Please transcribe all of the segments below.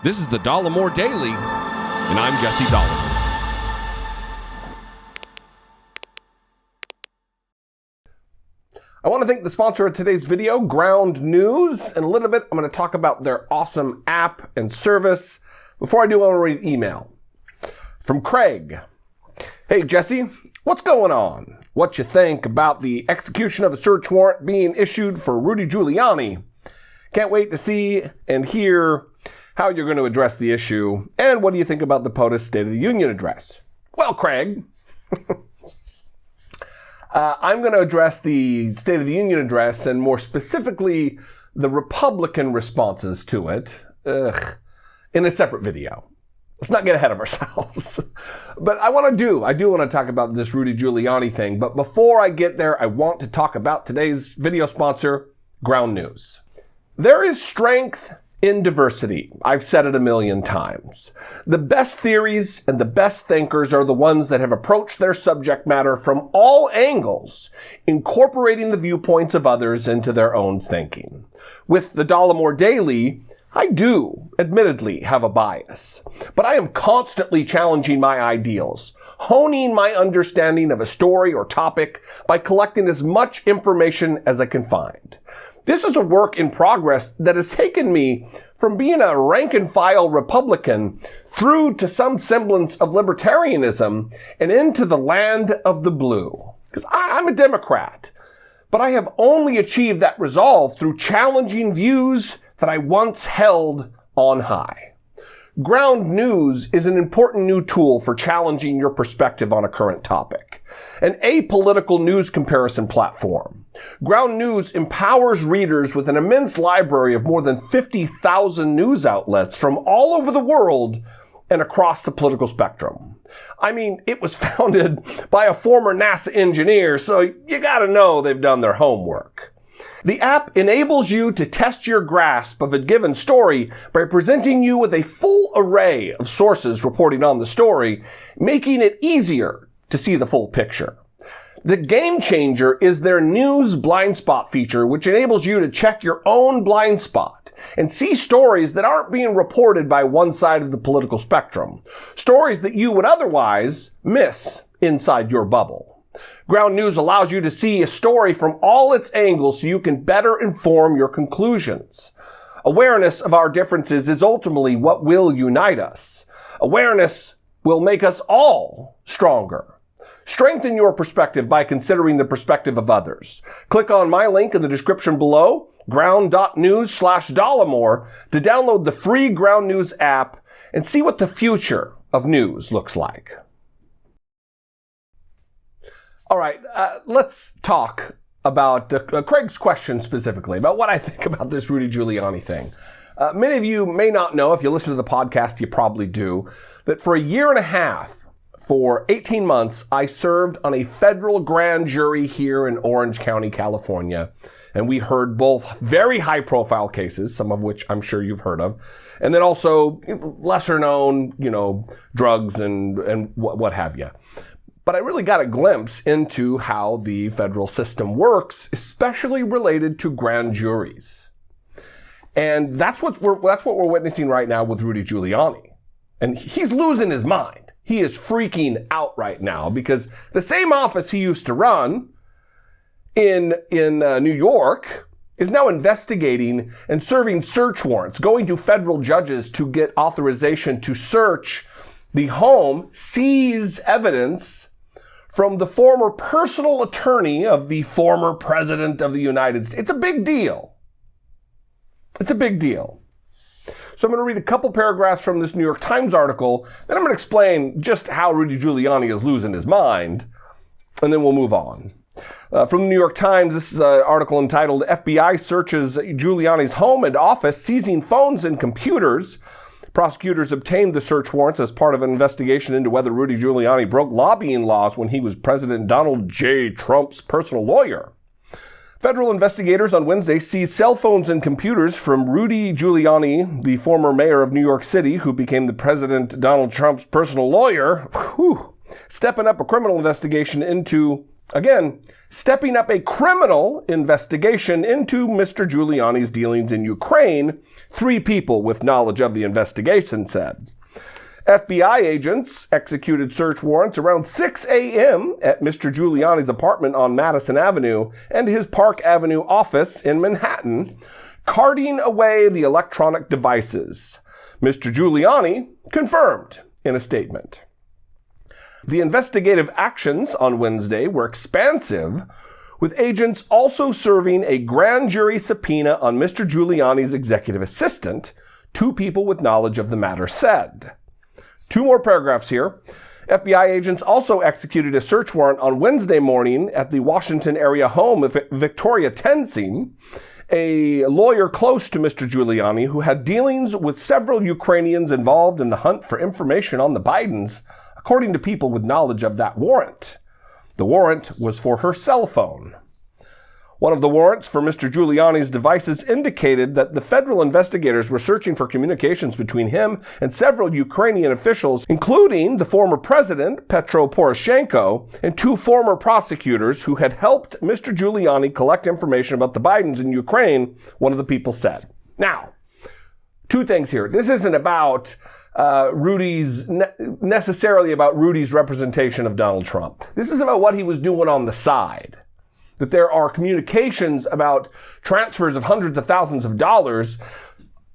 This is the Dollemore Daily, and I'm Jesse Dollemore. I want to thank the sponsor of today's video, Ground News. In a little bit, I'm going to talk about their awesome app and service. Before I do, I want to read an email from Craig. Hey, Jesse, what's going on? What you think about the execution of a search warrant being issued for Rudy Giuliani? Can't wait to see and hear how you're going to address the issue. And what do you think about the POTUS State of the Union address? Well, Craig, I'm going to address the State of the Union address and more specifically the Republican responses to it in a separate video. Let's not get ahead of ourselves. But I do want to talk about this Rudy Giuliani thing. But before I get there, I want to talk about today's video sponsor, Ground News. There is strength in diversity. I've said it a million times. The best theories and the best thinkers are the ones that have approached their subject matter from all angles, incorporating the viewpoints of others into their own thinking. With the Dollemore Daily, I do, admittedly, have a bias, but I am constantly challenging my ideals, honing my understanding of a story or topic by collecting as much information as I can find. This is a work in progress that has taken me from being a rank-and-file Republican through to some semblance of libertarianism and into the land of the blue. Because I'm a Democrat, but I have only achieved that resolve through challenging views that I once held on high. Ground News is an important new tool for challenging your perspective on a current topic. An apolitical news comparison platform. Ground News empowers readers with an immense library of more than 50,000 news outlets from all over the world and across the political spectrum. I mean, it was founded by a former NASA engineer, so you gotta know they've done their homework. The app enables you to test your grasp of a given story by presenting you with a full array of sources reporting on the story, making it easier to see the full picture. The game changer is their news blind spot feature, which enables you to check your own blind spot and see stories that aren't being reported by one side of the political spectrum, stories that you would otherwise miss inside your bubble. Ground News allows you to see a story from all its angles so you can better inform your conclusions. Awareness of our differences is ultimately what will unite us. Awareness will make us all stronger. Strengthen your perspective by considering the perspective of others. Click on my link in the description below, ground.news/Dollemore, to download the free Ground News app and see what the future of news looks like. All right, let's talk about Craig's question specifically, about what I think about this Rudy Giuliani thing. Many of you may not know, if you listen to the podcast, you probably do, that for a year and a half, for 18 months, I served on a federal grand jury here in Orange County, California. And we heard both very high-profile cases, some of which I'm sure you've heard of, and then also lesser-known, drugs and what have you. But I really got a glimpse into how the federal system works, especially related to grand juries. And that's what we're witnessing right now with Rudy Giuliani. And he's losing his mind. He is freaking out right now because the same office he used to run in New York is now investigating and serving search warrants, going to federal judges to get authorization to search the home, seize evidence from the former personal attorney of the former president of the United States. It's a big deal. It's a big deal. So I'm going to read a couple paragraphs from this New York Times article, then I'm going to explain just how Rudy Giuliani is losing his mind, and then we'll move on. From the New York Times, this is an article entitled, FBI Searches Giuliani's Home and Office, Seizing Phones and Computers. Prosecutors obtained the search warrants as part of an investigation into whether Rudy Giuliani broke lobbying laws when he was President Donald J. Trump's personal lawyer. Federal investigators on Wednesday seized cell phones and computers from Rudy Giuliani, the former mayor of New York City, who became the President Donald Trump's personal lawyer, stepping up a criminal investigation into Again, stepping up a criminal investigation into Mr. Giuliani's dealings in Ukraine, 3 people with knowledge of the investigation said. FBI agents executed search warrants around 6 a.m. at Mr. Giuliani's apartment on Madison Avenue and his Park Avenue office in Manhattan, carting away the electronic devices. Mr. Giuliani confirmed in a statement. The investigative actions on Wednesday were expansive, with agents also serving a grand jury subpoena on Mr. Giuliani's executive assistant, 2 people with knowledge of the matter said. 2 more paragraphs here. FBI agents also executed a search warrant on Wednesday morning at the Washington area home of Victoria Tenzing, a lawyer close to Mr. Giuliani who had dealings with several Ukrainians involved in the hunt for information on the Bidens, according to people with knowledge of that warrant. The warrant was for her cell phone. One of the warrants for Mr. Giuliani's devices indicated that the federal investigators were searching for communications between him and several Ukrainian officials, including the former president, Petro Poroshenko, and 2 former prosecutors who had helped Mr. Giuliani collect information about the Bidens in Ukraine, one of the people said. Now, 2 things here. This isn't about necessarily about Rudy's representation of Donald Trump. This is about what he was doing on the side. That there are communications about transfers of hundreds of thousands of dollars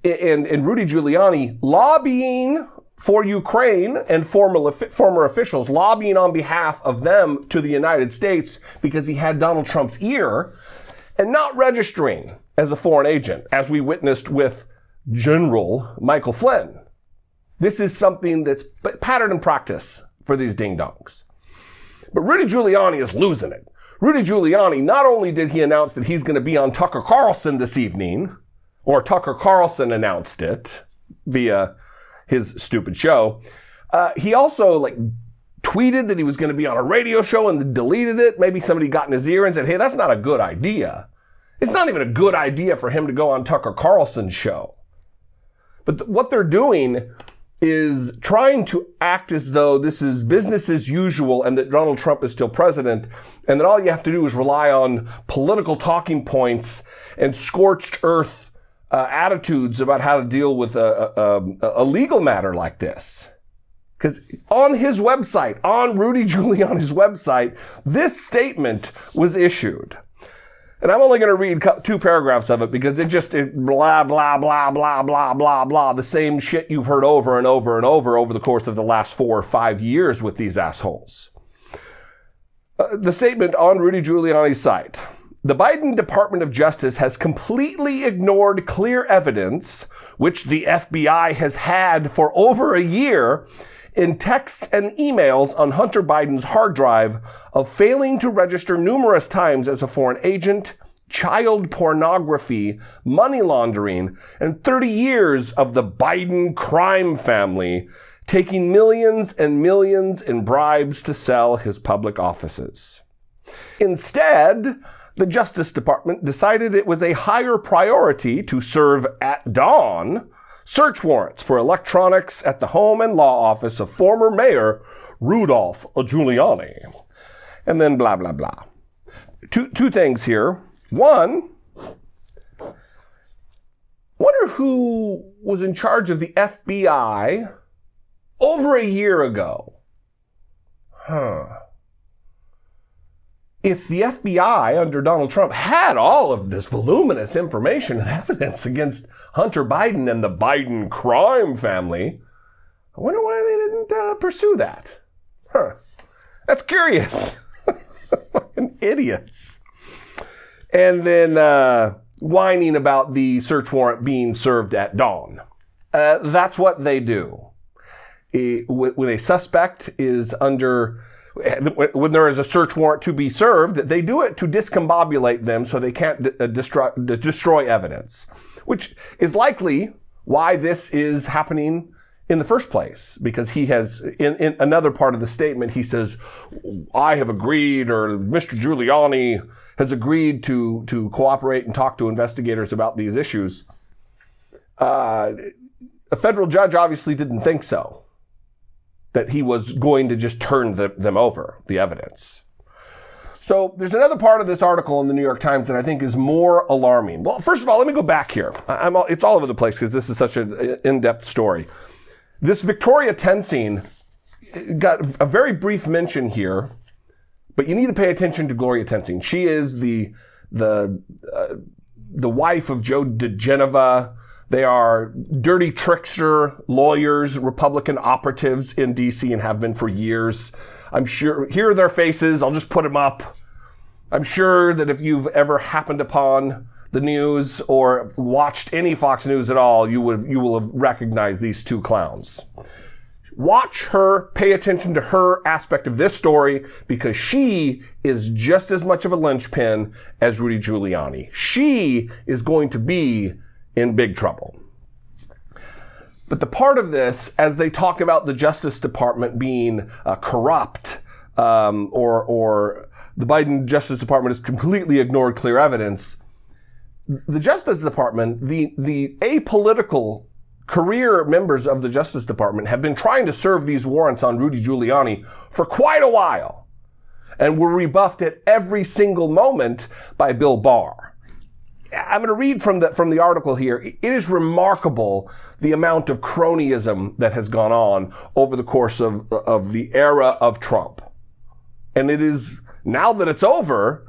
and Rudy Giuliani lobbying for Ukraine and former officials lobbying on behalf of them to the United States because he had Donald Trump's ear and not registering as a foreign agent, as we witnessed with General Michael Flynn. This is something that's pattern and practice for these ding-dongs. But Rudy Giuliani is losing it. Rudy Giuliani, not only did he announce that he's going to be on Tucker Carlson this evening, or Tucker Carlson announced it via his stupid show, he also tweeted that he was going to be on a radio show and then deleted it. Maybe somebody got in his ear and said, hey, that's not a good idea. It's not even a good idea for him to go on Tucker Carlson's show. But what they're doing is trying to act as though this is business as usual and that Donald Trump is still president and that all you have to do is rely on political talking points and scorched earth attitudes about how to deal with a legal matter like this. Because on his website, on Rudy Giuliani's website, this statement was issued. And I'm only going to read 2 paragraphs of it because it blah, blah, blah, blah, blah, blah, blah, the same shit you've heard over and over and over the course of the last 4 or 5 years with these assholes. The statement on Rudy Giuliani's site. The Biden Department of Justice has completely ignored clear evidence, which the FBI has had for over a year, in texts and emails on Hunter Biden's hard drive of failing to register numerous times as a foreign agent, child pornography, money laundering, and 30 years of the Biden crime family taking millions and millions in bribes to sell his public offices. Instead, the Justice Department decided it was a higher priority to serve at dawn search warrants for electronics at the home and law office of former Mayor Rudolph Giuliani. And then blah, blah, blah. Two things here. One, wonder who was in charge of the FBI over a year ago. If the FBI under Donald Trump had all of this voluminous information and evidence against Hunter Biden and the Biden crime family, I wonder why they didn't pursue that. That's curious. Fucking idiots. And then whining about the search warrant being served at dawn. That's what they do. When a suspect is under... When there is a search warrant to be served, they do it to discombobulate them so they can't destroy evidence, which is likely why this is happening in the first place, because he has, in another part of the statement, he says, I have agreed, or Mr. Giuliani has agreed to cooperate and talk to investigators about these issues. A federal judge obviously didn't think so, that he was going to just turn them over, the evidence. So there's another part of this article in the New York Times that I think is more alarming. Well, first of all, let me go back here. It's all over the place because this is such an in-depth story. This Victoria Tenzing got a very brief mention here, but you need to pay attention to Gloria Tenzing. She is the wife of Joe DeGeneva. They are dirty trickster lawyers, Republican operatives in D.C. and have been for years. I'm sure, here are their faces, I'll just put them up. I'm sure that if you've ever happened upon the news or watched any Fox News at all, you will have recognized these two clowns. Watch her, pay attention to her aspect of this story, because she is just as much of a linchpin as Rudy Giuliani. She is going to be in big trouble. But the part of this, as they talk about the Justice Department being corrupt, or the Biden Justice Department has completely ignored clear evidence, the Justice Department, the apolitical career members of the Justice Department have been trying to serve these warrants on Rudy Giuliani for quite a while, and were rebuffed at every single moment by Bill Barr. I'm going to read from the article here. It is remarkable the amount of cronyism that has gone on over the course of the era of Trump. And it is, now that it's over,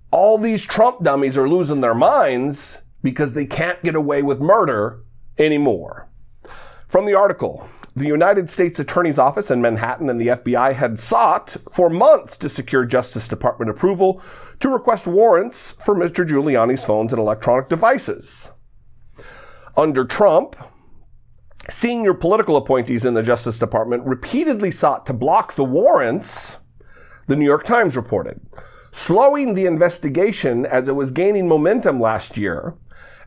all these Trump dummies are losing their minds because they can't get away with murder anymore. From the article, the United States Attorney's Office in Manhattan and the FBI had sought for months to secure Justice Department approval to request warrants for Mr. Giuliani's phones and electronic devices. Under Trump, senior political appointees in the Justice Department repeatedly sought to block the warrants, the New York Times reported, slowing the investigation as it was gaining momentum last year.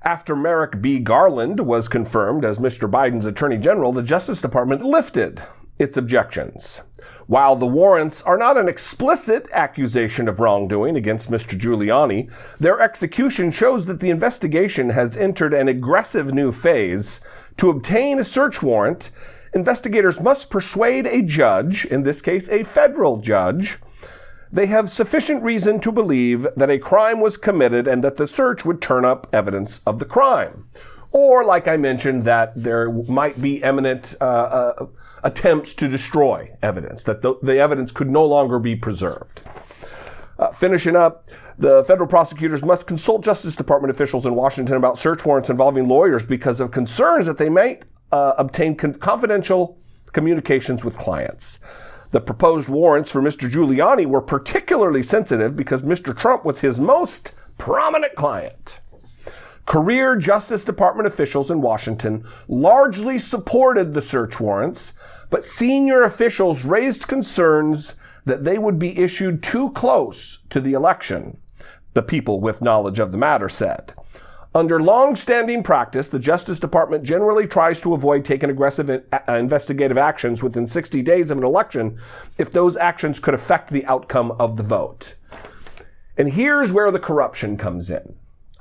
After Merrick B. Garland was confirmed as Mr. Biden's Attorney General, the Justice Department lifted its objections. While the warrants are not an explicit accusation of wrongdoing against Mr. Giuliani, their execution shows that the investigation has entered an aggressive new phase. To obtain a search warrant, investigators must persuade a judge, in this case a federal judge, they have sufficient reason to believe that a crime was committed and that the search would turn up evidence of the crime. Or, like I mentioned, that there might be imminent attempts to destroy evidence, that the evidence could no longer be preserved. Finishing up, the federal prosecutors must consult Justice Department officials in Washington about search warrants involving lawyers because of concerns that they might obtain confidential communications with clients. The proposed warrants for Mr. Giuliani were particularly sensitive because Mr. Trump was his most prominent client. Career Justice Department officials in Washington largely supported the search warrants, but senior officials raised concerns that they would be issued too close to the election, the people with knowledge of the matter said. Under long-standing practice, the Justice Department generally tries to avoid taking aggressive investigative actions within 60 days of an election if those actions could affect the outcome of the vote. And here's where the corruption comes in.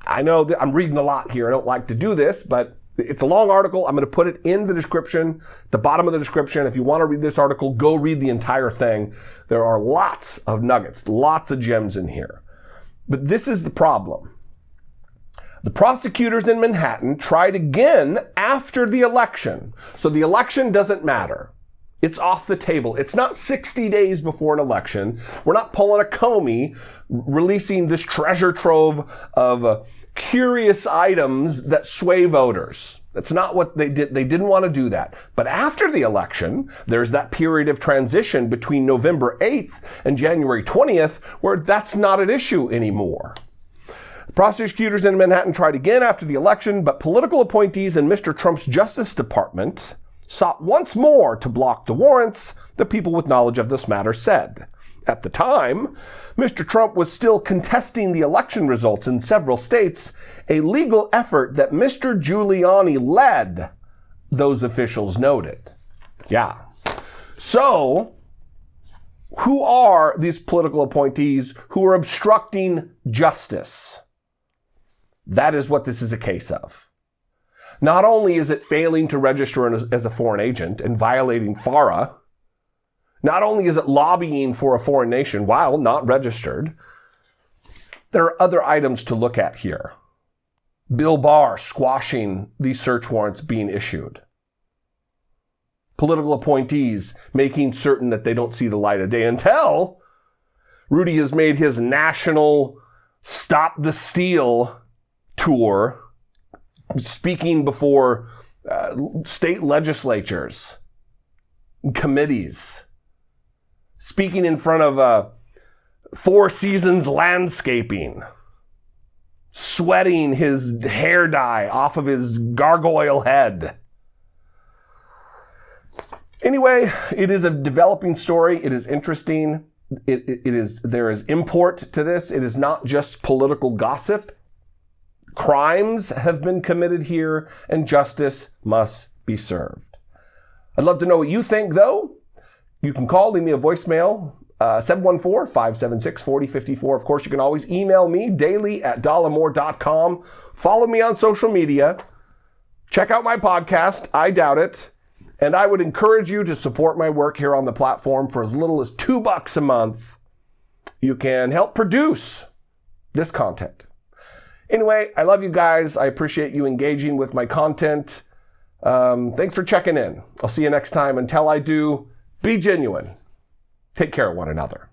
I know that I'm reading a lot here. I don't like to do this, but it's a long article. I'm going to put it in the description, the bottom of the description. If you want to read this article, go read the entire thing. There are lots of nuggets, lots of gems in here. But this is the problem. The prosecutors in Manhattan tried again after the election. So the election doesn't matter. It's off the table. It's not 60 days before an election. We're not pulling a Comey, releasing this treasure trove of curious items that sway voters. That's not what they did. They didn't want to do that. But after the election, there's that period of transition between November 8th and January 20th where that's not an issue anymore. Prosecutors in Manhattan tried again after the election, but political appointees in Mr. Trump's Justice Department sought once more to block the warrants, the people with knowledge of this matter said. At the time, Mr. Trump was still contesting the election results in several states, a legal effort that Mr. Giuliani led, those officials noted. Yeah. So, who are these political appointees who are obstructing justice? That is what this is a case of. Not only is it failing to register as a foreign agent and violating FARA, Not only is it lobbying for a foreign nation while not registered, there are other items to look at here. Bill Barr squashing these search warrants being issued. Political appointees making certain that they don't see the light of day until Rudy has made his national Stop the Steal tour, speaking before state legislatures, committees, speaking in front of Four Seasons Landscaping, sweating his hair dye off of his gargoyle head. Anyway, it is a developing story. It is interesting. There is import to this. It is not just political gossip. Crimes have been committed here, and justice must be served. I'd love to know what you think, though. You can call, leave me a voicemail, 714-576-4054. Of course, you can always email me, daily@dollemore.com. Follow me on social media. Check out my podcast, I Doubt It. And I would encourage you to support my work here on the platform for as little as $2 a month. You can help produce this content. Anyway, I love you guys. I appreciate you engaging with my content. Thanks for checking in. I'll see you next time. Until I do, be genuine. Take care of one another.